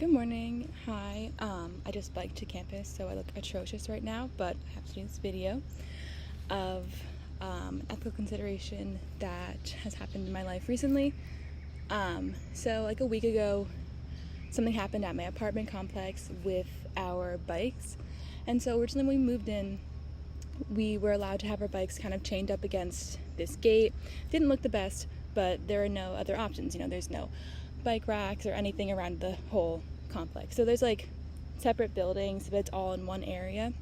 Good morning. Hi. I just biked to campus, so I look atrocious right now, but I have to do this video of an ethical consideration that has happened in my life recently. So like a week ago, something happened at my apartment complex with our bikes. And so originally when we moved in, we were allowed to have our bikes kind of chained up against this gate. Didn't look the best, but there are no other options. There's no bike racks or anything around the whole complex. So there's like separate buildings, but it's all in one area.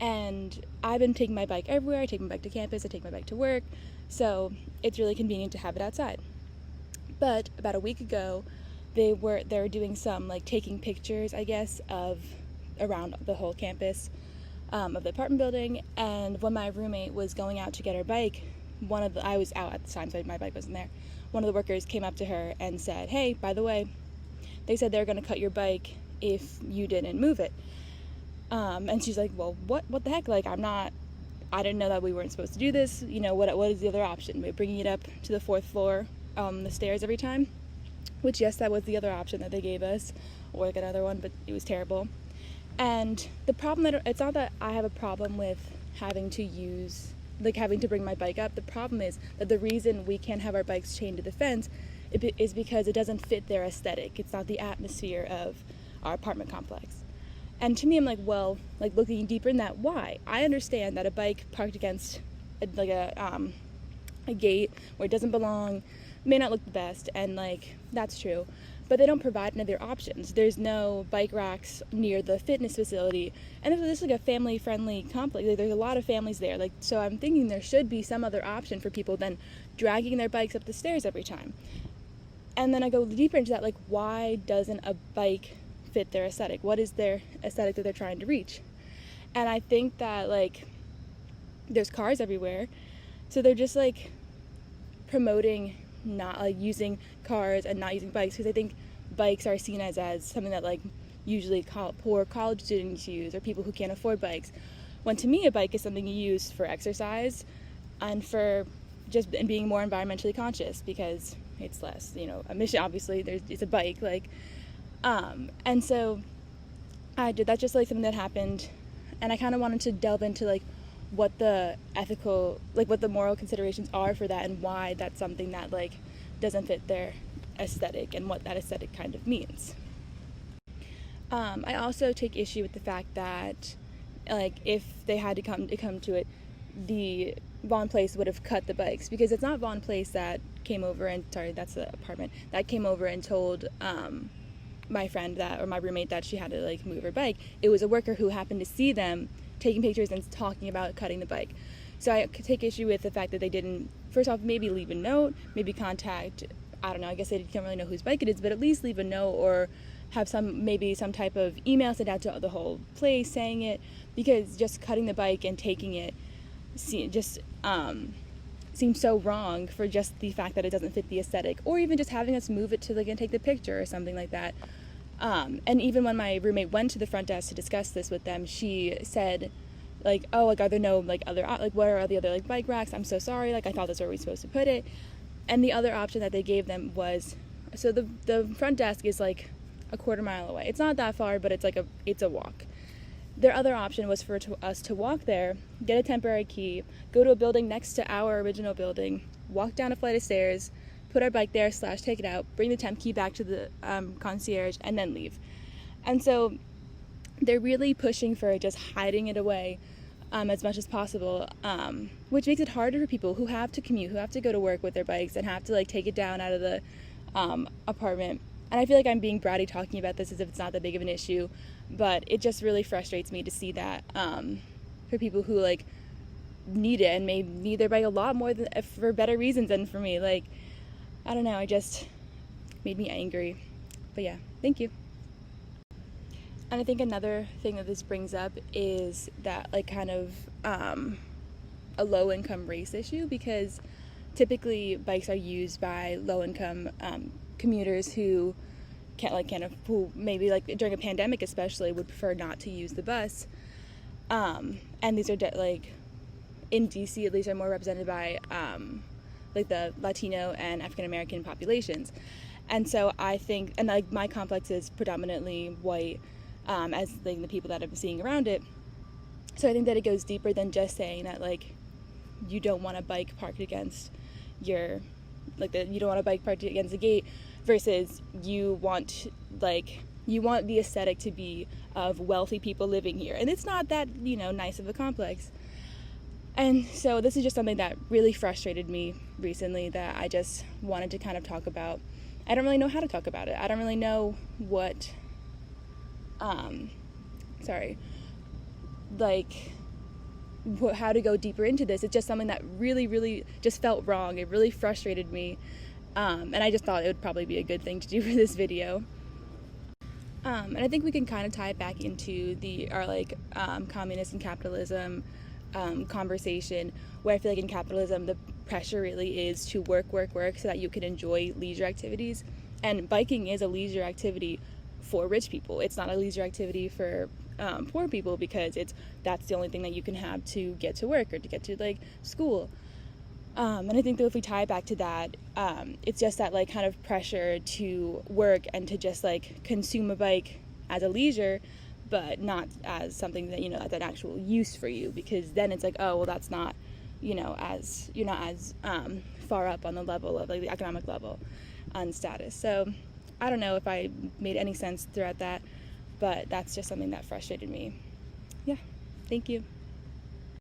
And I've been taking my bike everywhere. I take my bike to campus, I take my bike to work. So it's really convenient to have it outside. But about a week ago, they were doing some like taking pictures, I guess, of around the whole campus of the apartment building. And when my roommate was going out to get her bike, I was out at the time, so my bike wasn't there. One of the workers came up to her and said, "Hey, by the way, they said they're going to cut your bike if you didn't move it." And she's like, "Well, what the heck? Like, I didn't know that we weren't supposed to do this. What is the other option? We're bringing it up to the fourth floor, the stairs every time?" Which, yes, that was the other option that they gave us, or like another one, but it was terrible. And the problem it's not that I have a problem with having to bring my bike up. The problem is that the reason we can't have our bikes chained to the fence is because it doesn't fit their aesthetic. It's not the atmosphere of our apartment complex. And to me, I'm like, well, like looking deeper in that, why? I understand that a bike parked against a gate where it doesn't belong may not look the best, and like that's true, but they don't provide any other options. There's no bike racks near the fitness facility, and this is like a family-friendly complex. Like, there's a lot of families there. Like, so I'm thinking there should be some other option for people than dragging their bikes up the stairs every time. And then I go deeper into that, like, why doesn't a bike fit their aesthetic? What is their aesthetic that they're trying to reach? And I think that like there's cars everywhere, so they're just like promoting not like using cars and not using bikes, because I think bikes are seen as something that like usually poor college students use, or people who can't afford bikes, when to me a bike is something you use for exercise and for and being more environmentally conscious, because it's less emission. Obviously it's a bike, like and so that's just like something that happened, and I kind of wanted to delve into like what the ethical, like what the moral considerations are for that, and why that's something that like doesn't fit their aesthetic, and what that aesthetic kind of means. I also take issue with the fact that like if they had to come to it, the Vaughn Place would have cut the bikes, because it's not Vaughn Place that came over and that's the apartment that came over and told my friend or my roommate that she had to like move her bike. It was a worker who happened to see them taking pictures and talking about cutting the bike. So I take issue with the fact that they didn't, first off, maybe leave a note, maybe contact, I don't know, I guess they can't really know whose bike it is, but at least leave a note, or have some type of email sent out to the whole place saying it, because just cutting the bike and taking it seems so wrong for just the fact that it doesn't fit the aesthetic, or even just having us move it to and take the picture or something like that. And even when my roommate went to the front desk to discuss this with them, she said, like, "Oh, like, are there no like other what are the other like bike racks? I'm so sorry. Like, I thought that's where we were supposed to put it." And the other option that they gave them was, so the front desk is like a quarter mile away. It's not that far, but it's a walk. Their other option was for us to walk there, get a temporary key, go to a building next to our original building, walk down a flight of stairs, put our bike there / take it out, bring the temp key back to the concierge, and then leave. And so they're really pushing for just hiding it away as much as possible, which makes it harder for people who have to commute, who have to go to work with their bikes, and have to like take it down out of the apartment. And I feel like I'm being bratty talking about this as if it's not that big of an issue, but it just really frustrates me to see that for people who like need it and may need their bike a lot more for better reasons than for me. Like, I don't know, it just made me angry. But yeah, thank you. And I think another thing that this brings up is that like kind of a low-income race issue, because typically bikes are used by low-income commuters who who maybe like during a pandemic especially would prefer not to use the bus. And these are like in DC at least are more represented by like the Latino and African American populations. And so I think, and like my complex is predominantly white, as like the people that I'm seeing around it. So I think that it goes deeper than just saying that like you don't want a bike parked against your, like you don't want a bike parked against the gate, versus you want the aesthetic to be of wealthy people living here, and it's not that nice of a complex. And so this is just something that really frustrated me recently that I just wanted to kind of talk about. I don't really know how to talk about it. I don't really know what how to go deeper into this. It's just something that really, really just felt wrong. It really frustrated me. And I just thought it would probably be a good thing to do for this video. And I think we can kind of tie it back into our communist and capitalism conversation, where I feel like in capitalism the pressure really is to work so that you can enjoy leisure activities. And biking is a leisure activity for rich people. It's not a leisure activity for poor people, because that's the only thing that you can have to get to work or to get to like school. And I think that if we tie it back to that, it's just that like kind of pressure to work and to just like consume a bike as a leisure, but not as something that that's an actual use for you, because then it's like, oh well, that's not as you're not as far up on the level of like the economic level and status. So I don't know if I made any sense throughout that, but that's just something that frustrated me. Yeah, thank you.